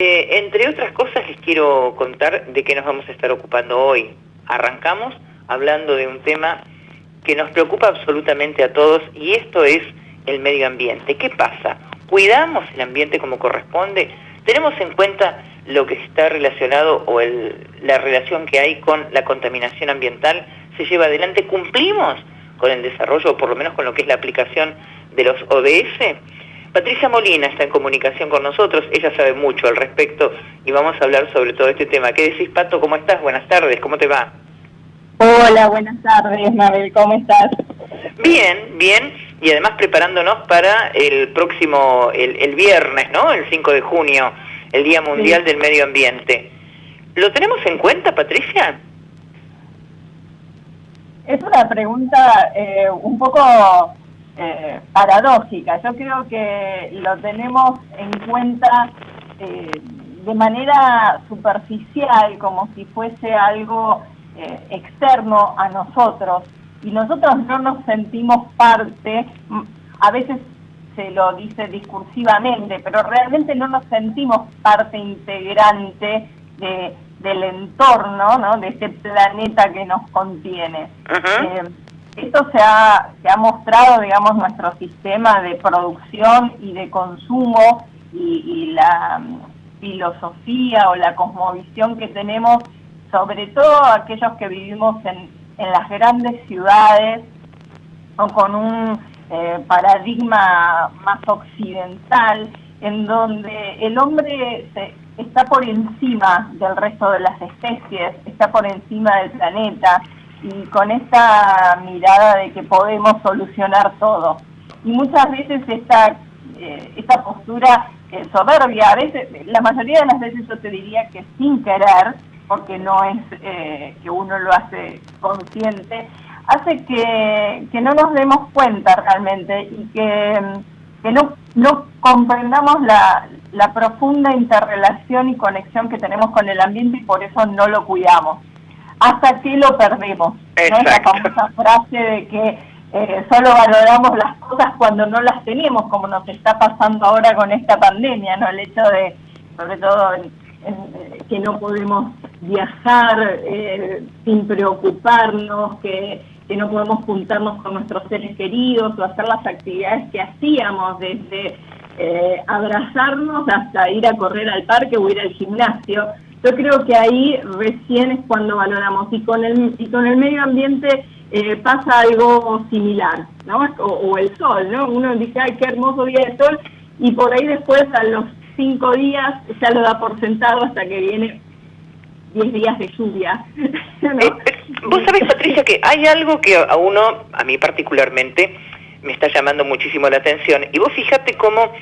Entre otras cosas les quiero contar de qué nos vamos a estar ocupando hoy. Arrancamos hablando de un tema que nos preocupa absolutamente a todos y esto es el medio ambiente. ¿Qué pasa? ¿Cuidamos el ambiente como corresponde? ¿Tenemos en cuenta lo que está relacionado o la relación que hay con la contaminación ambiental? ¿Se lleva adelante? ¿Cumplimos con el desarrollo o por lo menos con lo que es la aplicación de los ODS? Patricia Molina está en comunicación con nosotros, ella sabe mucho al respecto y vamos a hablar sobre todo este tema. ¿Qué decís, Pato? ¿Cómo estás? Buenas tardes, ¿cómo te va? Hola, buenas tardes, Mabel, ¿cómo estás? Bien, bien, y además preparándonos para el próximo, el viernes, ¿no? El 5 de junio, el Día Mundial del Medio Ambiente. ¿Lo tenemos en cuenta, Patricia? Es una pregunta un poco paradójica. Yo creo que lo tenemos en cuenta de manera superficial, como si fuese algo externo a nosotros, y nosotros no nos sentimos parte. A veces se lo dice discursivamente, pero realmente no nos sentimos parte integrante del entorno, ¿no? De este planeta que nos contiene. Esto se ha mostrado, digamos, nuestro sistema de producción y de consumo y la filosofía o la cosmovisión que tenemos, sobre todo aquellos que vivimos en las grandes ciudades o con un paradigma más occidental, en donde el hombre está por encima del resto de las especies, está por encima del planeta, y con esta mirada de que podemos solucionar todo. Y muchas veces esta postura soberbia, a veces, la mayoría de las veces yo te diría que sin querer, porque no es que uno lo hace consciente, hace que no nos demos cuenta realmente y que no comprendamos la profunda interrelación y conexión que tenemos con el ambiente y por eso no lo cuidamos. Hasta que lo perdemos, ¿no? Esa famosa frase de que solo valoramos las cosas cuando no las tenemos, como nos está pasando ahora con esta pandemia, ¿no? El hecho de, sobre todo, que no podemos viajar sin preocuparnos, que no podemos juntarnos con nuestros seres queridos o hacer las actividades que hacíamos, desde abrazarnos hasta ir a correr al parque o ir al gimnasio. Yo creo que ahí recién es cuando valoramos, y con el medio ambiente pasa algo similar, ¿no? O el sol, ¿no? Uno dice, ay, qué hermoso día de sol, y por ahí después a los 5 días ya lo da por sentado hasta que viene 10 días de lluvia, ¿no? Vos sabés, Patricia, que hay algo que a mí particularmente, me está llamando muchísimo la atención, y vos fíjate cómo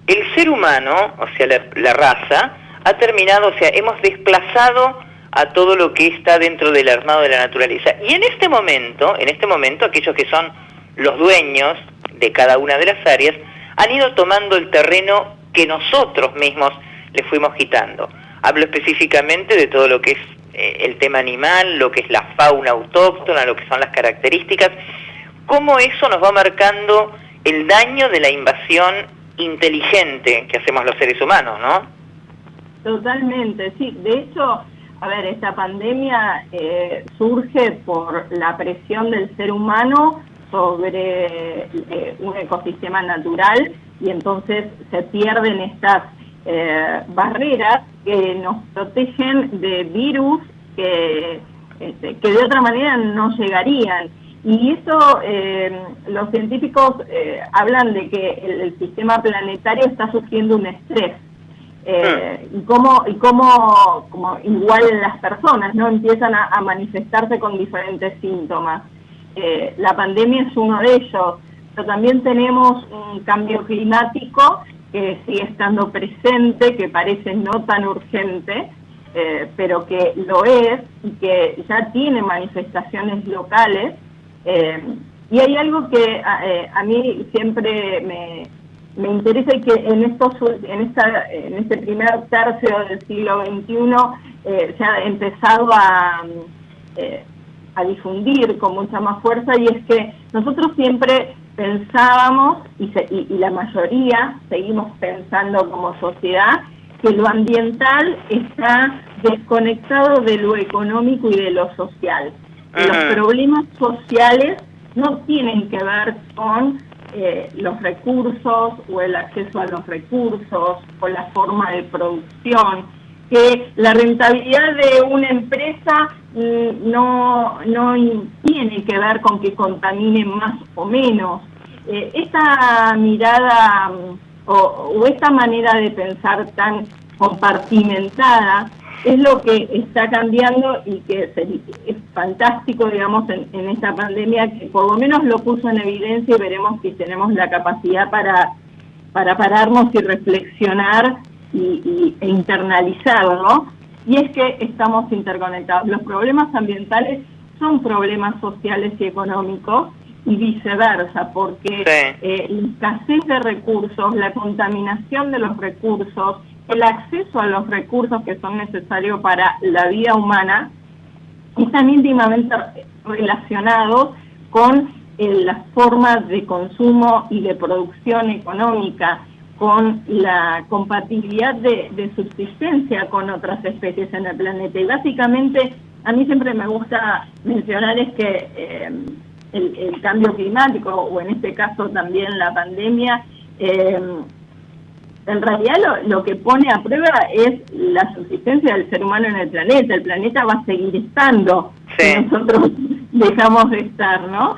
el ser humano, o sea, la raza, ha terminado, o sea, hemos desplazado a todo lo que está dentro del armado de la naturaleza. Y en este momento, aquellos que son los dueños de cada una de las áreas, han ido tomando el terreno que nosotros mismos le fuimos quitando. Hablo específicamente de todo lo que es el tema animal, lo que es la fauna autóctona, lo que son las características, cómo eso nos va marcando el daño de la invasión inteligente que hacemos los seres humanos, ¿no? Totalmente, sí. De hecho, a ver, esta pandemia surge por la presión del ser humano sobre un ecosistema natural, y entonces se pierden estas barreras que nos protegen de virus que de otra manera no llegarían. Y eso, los científicos hablan de que el sistema planetario está sufriendo un estrés. Y cómo como igual en las personas, ¿no? Empiezan a manifestarse con diferentes síntomas. La pandemia es uno de ellos, pero también tenemos un cambio climático que sigue estando presente, que parece no tan urgente, pero que lo es y que ya tiene manifestaciones locales. Y hay algo que a mí siempre me interesa, y que en este primer tercio del siglo XXI se ha empezado a difundir con mucha más fuerza, y es que nosotros siempre pensábamos, y la mayoría seguimos pensando como sociedad, que lo ambiental está desconectado de lo económico y de lo social. Los problemas sociales no tienen que ver con los recursos o el acceso a los recursos o la forma de producción, que la rentabilidad de una empresa no tiene que ver con que contamine más o menos. Esta mirada o esta manera de pensar tan compartimentada es lo que está cambiando y que es fantástico, digamos, en esta pandemia, que por lo menos lo puso en evidencia, y veremos si tenemos la capacidad para pararnos y reflexionar e internalizar, ¿no? Y es que estamos interconectados. Los problemas ambientales son problemas sociales y económicos, y viceversa, porque la escasez de recursos, la contaminación de los recursos, el acceso a los recursos que son necesarios para la vida humana, están íntimamente relacionados con las formas de consumo y de producción económica, con la compatibilidad de subsistencia con otras especies en el planeta. Y básicamente, a mí siempre me gusta mencionar es que el cambio climático, o en este caso también la pandemia, en realidad lo que pone a prueba es la subsistencia del ser humano en el planeta. El planeta va a seguir estando si nosotros dejamos de estar, ¿no?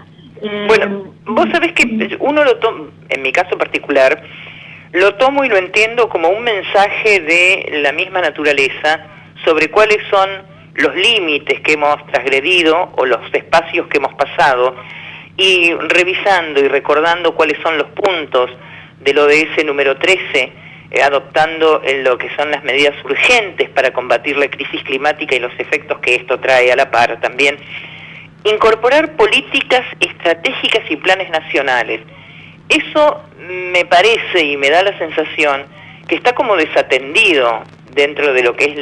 Bueno, vos sabés que uno lo toma, en mi caso particular, lo tomo y lo entiendo como un mensaje de la misma naturaleza sobre cuáles son los límites que hemos transgredido o los espacios que hemos pasado, y revisando y recordando cuáles son los puntos del ODS número 13, adoptando en lo que son las medidas urgentes para combatir la crisis climática y los efectos que esto trae a la par también, incorporar políticas estratégicas y planes nacionales. Eso me parece y me da la sensación que está como desatendido dentro de lo que es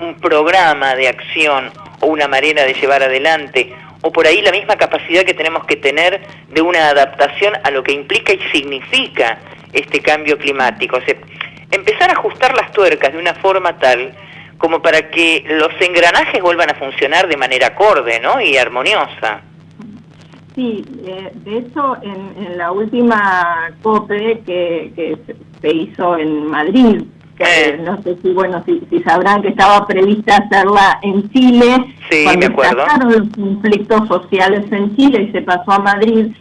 un programa de acción o una manera de llevar adelante, o por ahí la misma capacidad que tenemos que tener de una adaptación a lo que implica y significa este cambio climático. O sea, empezar a ajustar las tuercas de una forma tal como para que los engranajes vuelvan a funcionar de manera acorde, ¿no? Y armoniosa. Sí, de hecho, en la última COPE que se hizo en Madrid, no sé si sabrán que estaba prevista hacerla en Chile, sí, cuando me acuerdo. estallaron los conflictos sociales en Chile y se pasó a Madrid.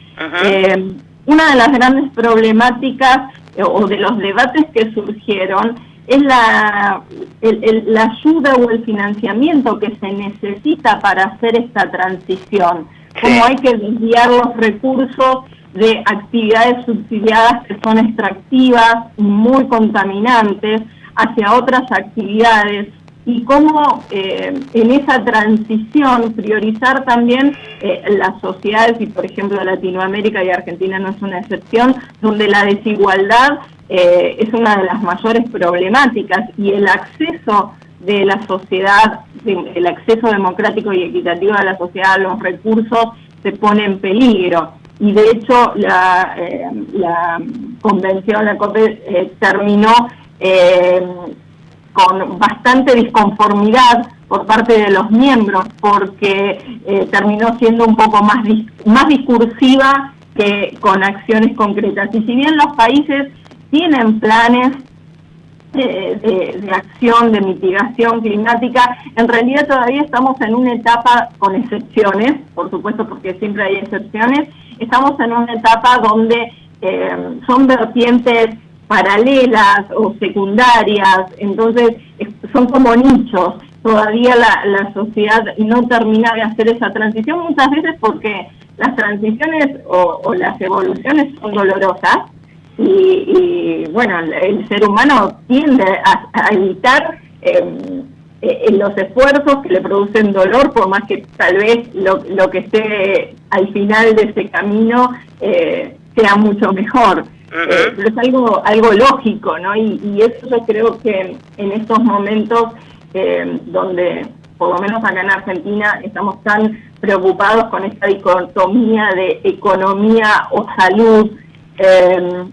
Una de las grandes problemáticas o de los debates que surgieron es la ayuda o el financiamiento que se necesita para hacer esta transición. Cómo hay que desviar los recursos de actividades subsidiadas que son extractivas, muy contaminantes, hacia otras actividades, y cómo en esa transición priorizar también las sociedades, y por ejemplo Latinoamérica y Argentina no es una excepción, donde la desigualdad es una de las mayores problemáticas, y el acceso de la sociedad, el acceso democrático y equitativo de la sociedad a los recursos se pone en peligro. Y de hecho la convención, la COPE, terminó con bastante disconformidad por parte de los miembros, porque terminó siendo un poco más discursiva que con acciones concretas. Y si bien los países tienen planes de acción, de mitigación climática, en realidad todavía estamos en una etapa, con excepciones, por supuesto, porque siempre hay excepciones, estamos en una etapa donde son vertientes paralelas o secundarias, entonces son como nichos. Todavía la sociedad no termina de hacer esa transición, muchas veces porque las transiciones o las evoluciones son dolorosas, y bueno, el ser humano tiende a evitar los esfuerzos que le producen dolor, por más que tal vez lo que esté al final de ese camino sea mucho mejor. Pero es algo lógico, ¿no? Y eso yo creo que en estos momentos donde, por lo menos acá en Argentina, estamos tan preocupados con esta dicotomía de economía o salud,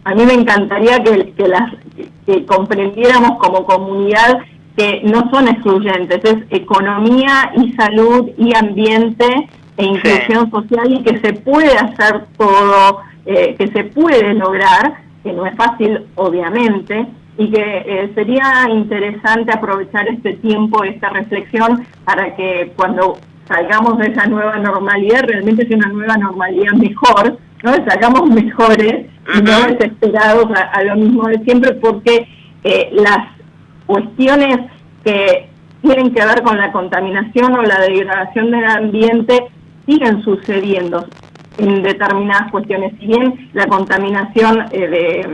A mí me encantaría que comprendiéramos como comunidad que no son excluyentes, es economía y salud y ambiente e inclusión social, y que se puede hacer todo, que se puede lograr, que no es fácil obviamente, y que sería interesante aprovechar este tiempo, esta reflexión, para que cuando salgamos de esa nueva normalidad, realmente sea una nueva normalidad mejor, ¿no? Salgamos mejores y no desesperados a lo mismo de siempre, porque las cuestiones que tienen que ver con la contaminación o la degradación del ambiente siguen sucediendo en determinadas cuestiones. Si bien la contaminación de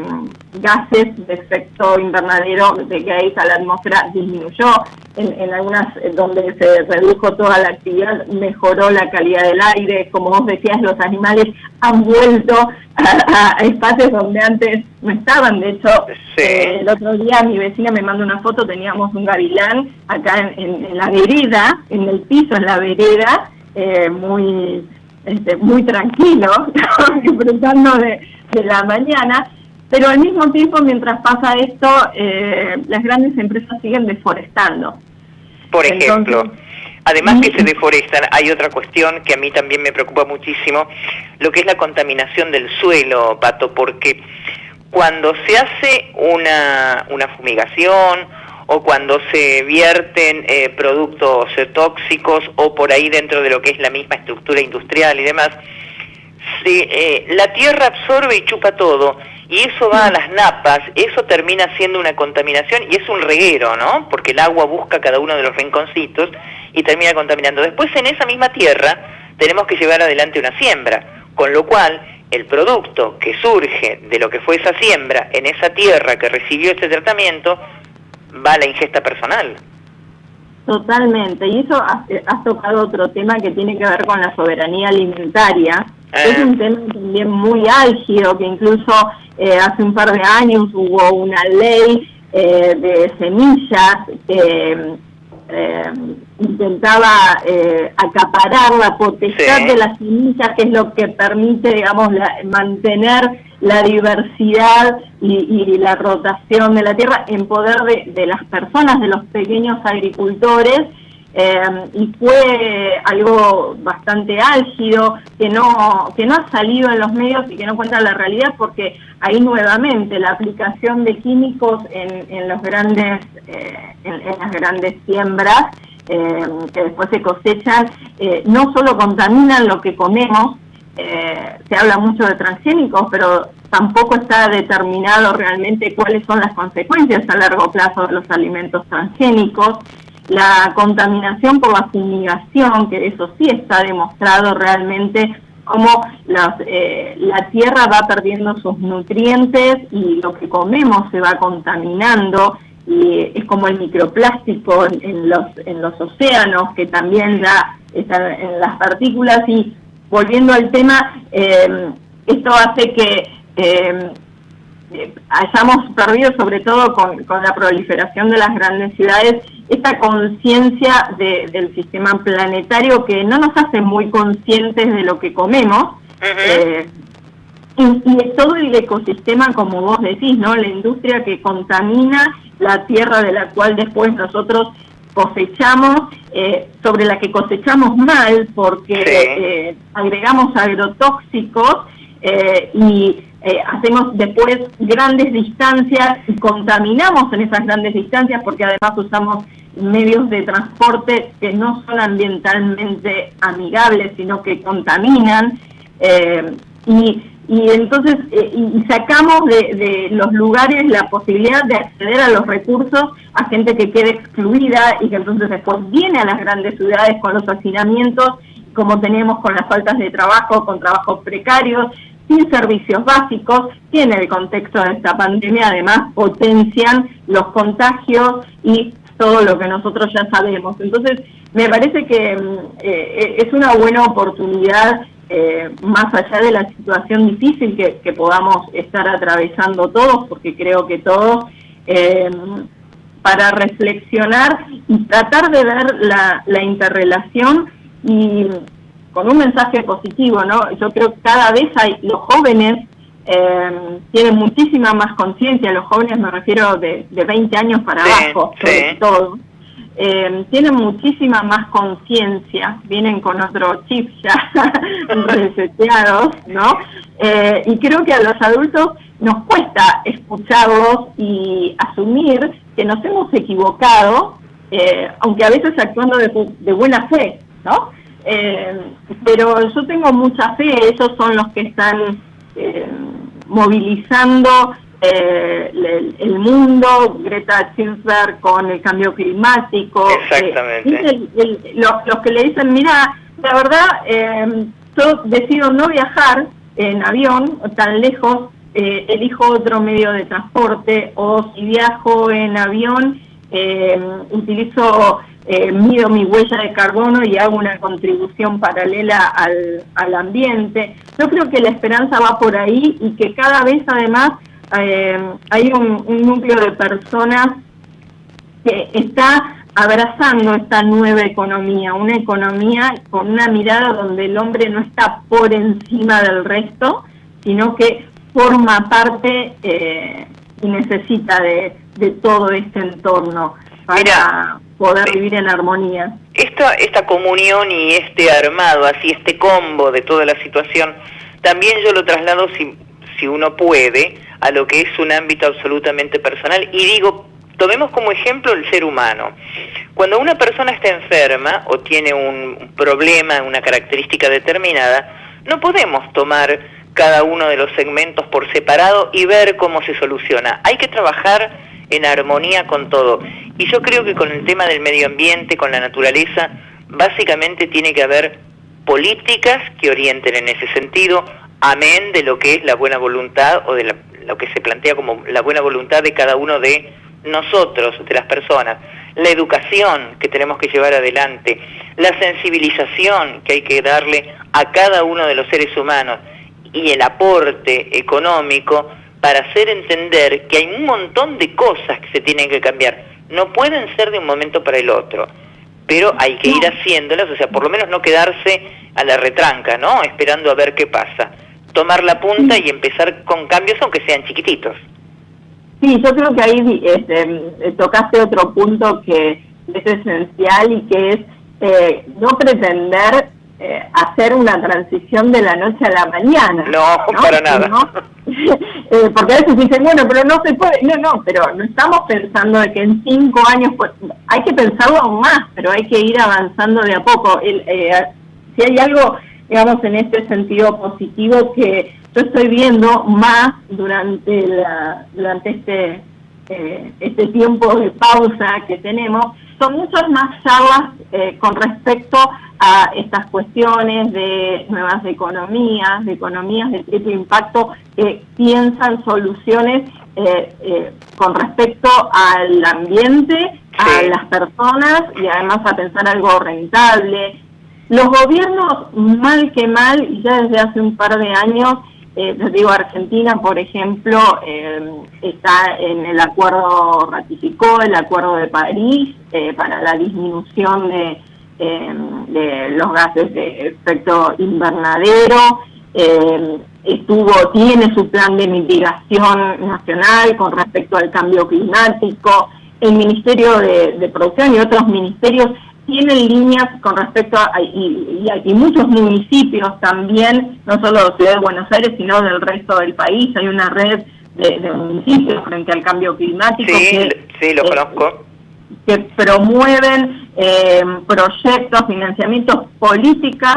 gases de efecto invernadero de gases a la atmósfera disminuyó, en algunas donde se redujo toda la actividad, mejoró la calidad del aire. Como vos decías, los animales han vuelto a espacios donde antes no estaban. De hecho, el otro día mi vecina me mandó una foto, teníamos un gavilán acá en la vereda, en el piso, en la vereda, muy tranquilo, disfrutando de la mañana, pero al mismo tiempo, mientras pasa esto, las grandes empresas siguen deforestando. Por ejemplo, además que se deforestan, hay otra cuestión que a mí también me preocupa muchísimo, lo que es la contaminación del suelo, Pato, porque cuando se hace una fumigación, o cuando se vierten productos tóxicos, o por ahí dentro de lo que es la misma estructura industrial y demás, la tierra absorbe y chupa todo, y eso va a las napas, eso termina siendo una contaminación, y es un reguero, ¿no? Porque el agua busca cada uno de los rinconcitos y termina contaminando. Después, en esa misma tierra tenemos que llevar adelante una siembra, con lo cual el producto que surge de lo que fue esa siembra en esa tierra que recibió este tratamiento va a la ingesta personal. Totalmente, y eso has tocado otro tema que tiene que ver con la soberanía alimentaria. Es un tema también muy álgido, que incluso hace un par de años hubo una ley de semillas que intentaba acaparar la potestad de las semillas, que es lo que permite, digamos, mantener la diversidad y la rotación de la tierra en poder de las personas, de los pequeños agricultores, y fue algo bastante álgido, que no ha salido en los medios y que no cuenta la realidad, porque ahí nuevamente la aplicación de químicos en las grandes siembras que después se cosechan, no solo contaminan lo que comemos. Se habla mucho de transgénicos, pero tampoco está determinado realmente cuáles son las consecuencias a largo plazo de los alimentos transgénicos. La contaminación por la fumigación, que eso sí está demostrado realmente, cómo la tierra va perdiendo sus nutrientes y lo que comemos se va contaminando, y es como el microplástico en los océanos, que también ya están en las partículas. Y volviendo al tema, esto hace que hayamos perdido, sobre todo con la proliferación de las grandes ciudades, esta conciencia del sistema planetario, que no nos hace muy conscientes de lo que comemos. Y todo el ecosistema, como vos decís, ¿no? La industria que contamina la tierra de la cual después nosotros cosechamos, sobre la que cosechamos mal, porque agregamos agrotóxicos y hacemos después grandes distancias y contaminamos en esas grandes distancias, porque además usamos medios de transporte que no son ambientalmente amigables, sino que contaminan, y entonces y sacamos de los lugares la posibilidad de acceder a los recursos a gente que quede excluida, y que entonces después viene a las grandes ciudades con los hacinamientos, como tenemos con las faltas de trabajo, con trabajos precarios, sin servicios básicos, que en el contexto de esta pandemia además potencian los contagios y todo lo que nosotros ya sabemos. Entonces, me parece que es una buena oportunidad, más allá de la situación difícil que podamos estar atravesando todos, porque creo que todos, para reflexionar y tratar de ver la interrelación, y con un mensaje positivo, ¿no? Yo creo que cada vez los jóvenes tienen muchísima más conciencia, los jóvenes me refiero de 20 años para abajo, sobre todo. Tienen muchísima más conciencia, vienen con otro chip ya reseteados, ¿no? Y creo que a los adultos nos cuesta escucharlos y asumir que nos hemos equivocado, aunque a veces actuando de buena fe, ¿no? Pero yo tengo mucha fe, ellos son los que están movilizando el mundo, Greta Thunberg con el cambio climático. Exactamente. Los que le dicen, mira, la verdad, yo decido no viajar en avión tan lejos, elijo otro medio de transporte, o si viajo en avión, mido mi huella de carbono y hago una contribución paralela al ambiente. Yo creo que la esperanza va por ahí y que cada vez además hay un núcleo de personas que está abrazando esta nueva economía, una economía con una mirada donde el hombre no está por encima del resto, sino que forma parte y necesita de todo este entorno para poder vivir en armonía. Esta comunión y este armado, así este combo de toda la situación, también yo lo traslado, si uno puede, a lo que es un ámbito absolutamente personal, y digo, tomemos como ejemplo el ser humano. Cuando una persona está enferma o tiene un problema, una característica determinada, no podemos tomar cada uno de los segmentos por separado y ver cómo se soluciona. Hay que trabajar en armonía con todo. Y yo creo que con el tema del medio ambiente, con la naturaleza, básicamente tiene que haber políticas que orienten en ese sentido, amén de lo que es la buena voluntad o de lo que se plantea como la buena voluntad de cada uno de nosotros, de las personas, la educación que tenemos que llevar adelante, la sensibilización que hay que darle a cada uno de los seres humanos y el aporte económico para hacer entender que hay un montón de cosas que se tienen que cambiar. No pueden ser de un momento para el otro, pero hay que ir haciéndolas, o sea, por lo menos no quedarse a la retranca, ¿no? Esperando a ver qué pasa. Tomar la punta y empezar con cambios, aunque sean chiquititos. Sí, yo creo que ahí tocaste otro punto que es esencial y que es no pretender hacer una transición de la noche a la mañana. No, para nada. ¿No? Porque a veces dicen, bueno, pero no se puede. No, pero no estamos pensando de que en 5 años, pues, hay que pensarlo aún más, pero hay que ir avanzando de a poco. Si hay algo, digamos, en este sentido positivo que yo estoy viendo más durante este tiempo de pausa que tenemos, son muchas más charlas con respecto a estas cuestiones de nuevas economías de triple impacto, que piensan soluciones con respecto al ambiente, a las personas y además a pensar algo rentable. Los gobiernos, mal que mal, y ya desde hace un par de años, les digo, Argentina, por ejemplo, está en el acuerdo, ratificó el Acuerdo de París para la disminución de los gases de efecto invernadero, tiene su plan de mitigación nacional con respecto al cambio climático, el Ministerio de Producción y otros ministerios tienen líneas con respecto y muchos municipios también, no solo de la Ciudad de Buenos Aires, sino del resto del país. Hay una red de municipios frente al cambio climático sí, lo conozco, que promueven proyectos, financiamientos, políticas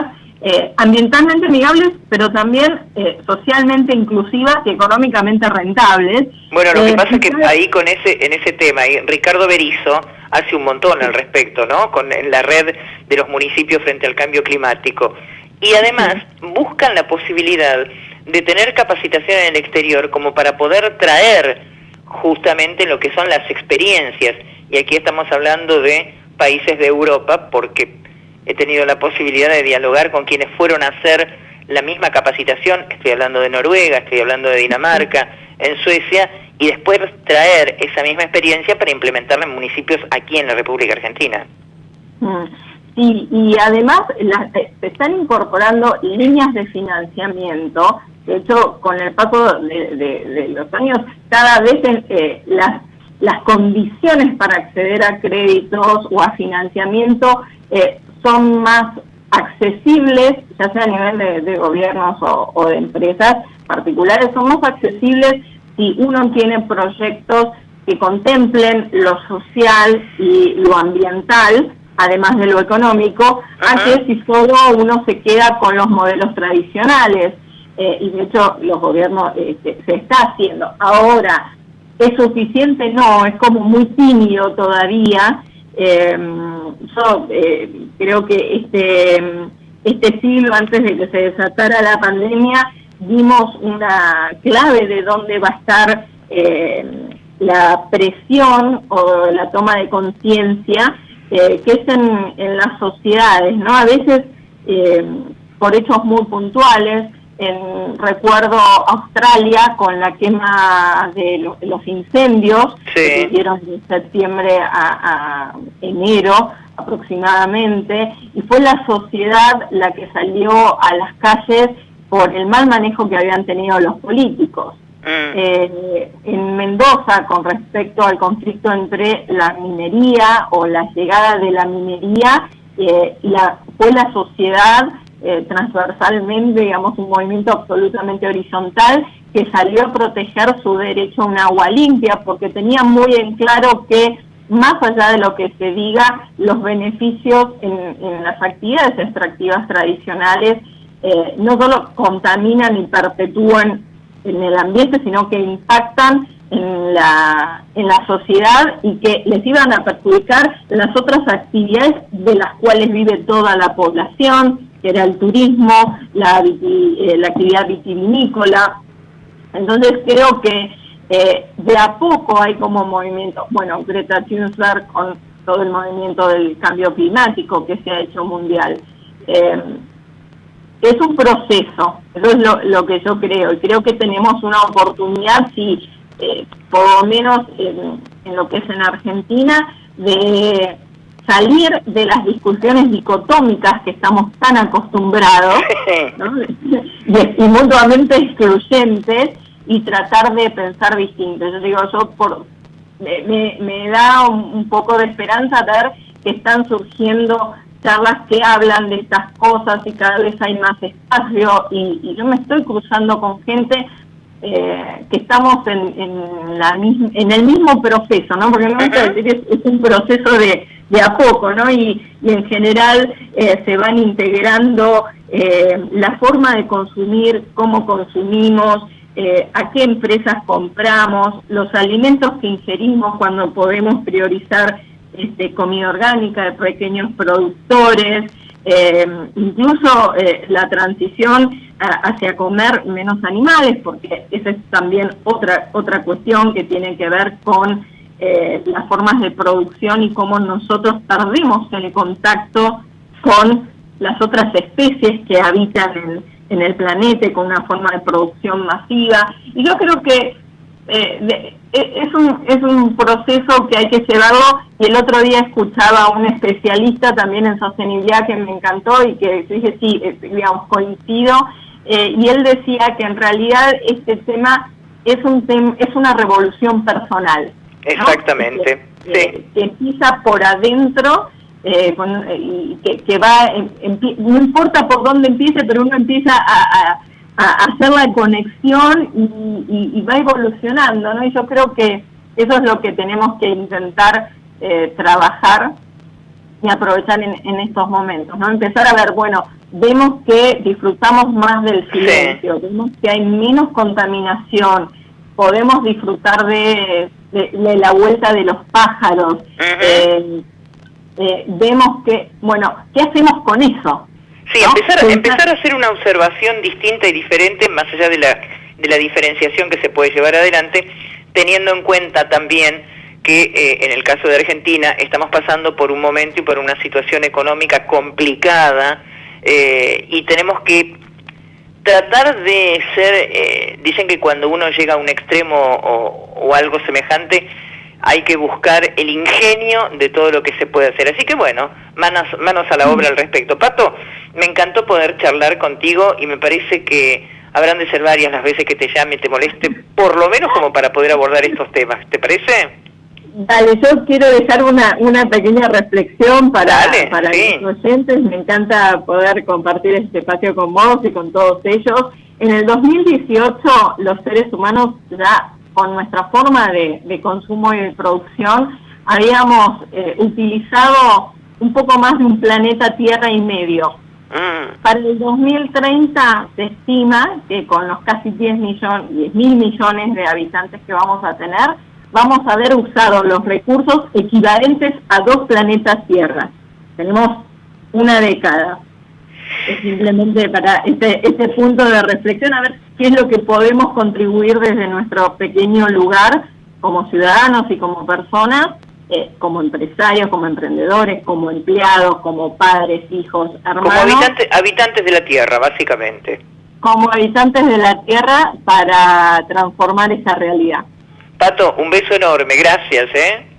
ambientalmente amigables, pero también socialmente inclusivas y económicamente rentables. Bueno, lo que pasa es que ahí en ese tema, Ricardo Berizo hace un montón al respecto, ¿no? En la red de los municipios frente al cambio climático. Y además buscan la posibilidad de tener capacitación en el exterior como para poder traer justamente lo que son las experiencias. Y aquí estamos hablando de países de Europa, porque he tenido la posibilidad de dialogar con quienes fueron a hacer la misma capacitación. Estoy hablando de Noruega, estoy hablando de Dinamarca, en Suecia, y después traer esa misma experiencia para implementarla en municipios aquí en la República Argentina. Sí, y además se están incorporando líneas de financiamiento De hecho, con el paso de los años, cada vez las condiciones para acceder a créditos o a financiamiento son más accesibles, ya sea a nivel de gobiernos o de empresas particulares, son más accesibles si uno tiene proyectos que contemplen lo social y lo ambiental, además de lo económico, a que si solo uno se queda con los modelos tradicionales. Y de hecho los gobiernos se está haciendo. Ahora, ¿es suficiente? No, es como muy tímido todavía. Yo creo que este siglo, antes de que se desatara la pandemia, dimos una clave de dónde va a estar la presión o la toma de conciencia, que es en las sociedades, ¿no? A veces por hechos muy puntuales. Recuerdo Australia con la quema de los incendios, sí, que se hicieron de septiembre a enero aproximadamente, y fue la sociedad la que salió a las calles por el mal manejo que habían tenido los políticos. En Mendoza, con respecto al conflicto entre la minería o la llegada de la minería, fue la sociedad transversalmente, digamos, un movimiento absolutamente horizontal que salió a proteger su derecho a un agua limpia, porque tenía muy en claro que, más allá de lo que se diga, los beneficios en las actividades extractivas tradicionales no solo contaminan y perpetúan en el ambiente, sino que impactan en la sociedad y que les iban a perjudicar las otras actividades de las cuales vive toda la población, que era el turismo, la actividad vitivinícola. Entonces creo que de a poco hay como movimiento, bueno, Greta Thunberg con todo el movimiento del cambio climático que se ha hecho mundial. Es un proceso, eso es lo que yo creo, y creo que tenemos una oportunidad, si por lo menos en lo que es en Argentina, de salir de las discusiones dicotómicas que estamos tan acostumbrados, ¿no? y mutuamente excluyentes, y tratar de pensar distinto. Yo digo, me da un poco de esperanza ver que están surgiendo charlas que hablan de estas cosas y cada vez hay más espacio, y yo me estoy cruzando con gente que estamos en el mismo proceso, ¿no? Porque no me gusta decir es un proceso de a poco, ¿no? Y en general se van integrando la forma de consumir, cómo consumimos, a qué empresas compramos, los alimentos que ingerimos cuando podemos priorizar comida orgánica de pequeños productores, incluso la transición hacia comer menos animales, porque esa es también otra cuestión que tiene que ver con las formas de producción y cómo nosotros perdemos el contacto con las otras especies que habitan en el planeta con una forma de producción masiva. Y yo creo que es un proceso que hay que llevarlo, y el otro día escuchaba a un especialista también en sostenibilidad que me encantó y que dije, sí, digamos, coincido, y él decía que en realidad este tema es una revolución personal, ¿no? Exactamente, sí. Que empieza por adentro, y que va, no importa por dónde empiece, pero uno empieza a hacer la conexión y va evolucionando, ¿no? Y yo creo que eso es lo que tenemos que intentar trabajar y aprovechar en estos momentos, ¿no? Empezar a ver, bueno, vemos que disfrutamos más del silencio, sí, vemos que hay menos contaminación, podemos disfrutar de la vuelta de los pájaros, vemos que, bueno, ¿qué hacemos con eso? Sí, ¿no? empezar a hacer una observación distinta y diferente, más allá de la diferenciación que se puede llevar adelante, teniendo en cuenta también que en el caso de Argentina estamos pasando por un momento y por una situación económica complicada, y tenemos que tratar de ser, dicen que cuando uno llega a un extremo o algo semejante, hay que buscar el ingenio de todo lo que se puede hacer. Así que bueno, manos a la obra al respecto. Pato, me encantó poder charlar contigo y me parece que habrán de ser varias las veces que te llame y te moleste, por lo menos como para poder abordar estos temas. ¿Te parece? Dale, yo quiero dejar una pequeña reflexión para sí. los oyentes. Me encanta poder compartir este espacio con vos y con todos ellos. En el 2018, los seres humanos, ya con nuestra forma de consumo y de producción, habíamos utilizado un poco más de un planeta Tierra y medio. Para el 2030 se estima que con los casi 10.000 millones de habitantes que vamos a tener, vamos a haber usado los recursos equivalentes a 2 planetas Tierra. Tenemos una década. Es simplemente para este punto de reflexión, a ver qué es lo que podemos contribuir desde nuestro pequeño lugar, como ciudadanos y como personas, como empresarios, como emprendedores, como empleados, como padres, hijos, hermanos. Como habitantes de la Tierra, básicamente. Como habitantes de la Tierra para transformar esa realidad. Pato, un beso enorme, gracias,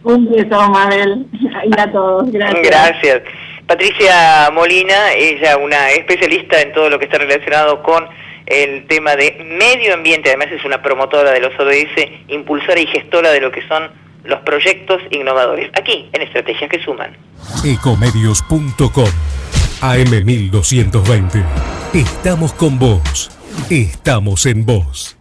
Un beso, Mabel, y a todos, gracias. Gracias. Patricia Molina, ella una especialista en todo lo que está relacionado con el tema de medio ambiente, además es una promotora de los ODS, impulsora y gestora de lo que son los proyectos innovadores, aquí en Estrategias que Suman. Ecomedios.com AM 1220. Estamos con vos. Estamos en vos.